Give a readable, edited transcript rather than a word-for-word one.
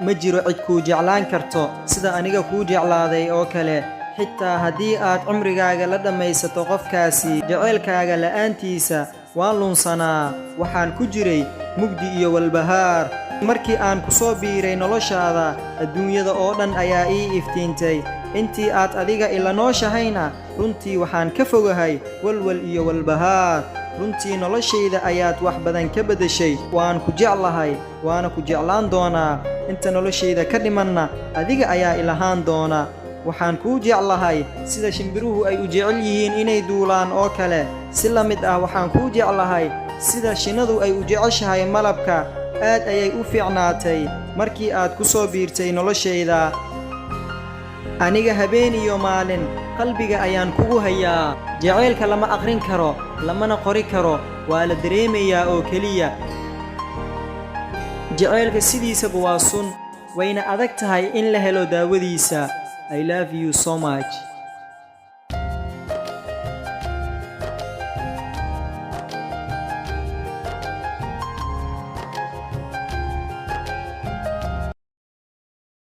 ma jiro cid kuu jeclaan karto sida aniga kuu jeclaaday oo kale xitaa haddii aad cumrigaaga la dhammaysato qofkaasi jaceylkaaga la'aantiisa waan lunsanaa waxaan ku jiray mugdi iyo walbahaar markii aan ku soo biiray noloshaada adduunyada oo dhan ayaa ii iftiintay intii aad adiga ila nooshahayna runtii waxaan ka fogahay walwal iyo walbahaar runtii noloshayda ayaad wax badan ka beddeshay waan ku jeclahay waana ku jeclaan doonaa inta noloshayda ka dhimanna adiga ayaa ilahaan doona waxaan kuu jeclahay sida shimbiruhu ay u jecel yihiin inay duulaan oo kale si la mid ah waxaan kuu jeclahay sida shinnadu ay u jeceshahay malabka aad ayay u fiicnaatay markii aad ku soo biirtay noloshayda aniga habeen iyo maalin qalbiga ayaan kugu hayaa jaceylka lama aqrin karo lamana qori karo waa la dareemayaa oo keliya jaceylka sidiisaba waa sun wayna adag tahay in la helo daawadiisa I love you so much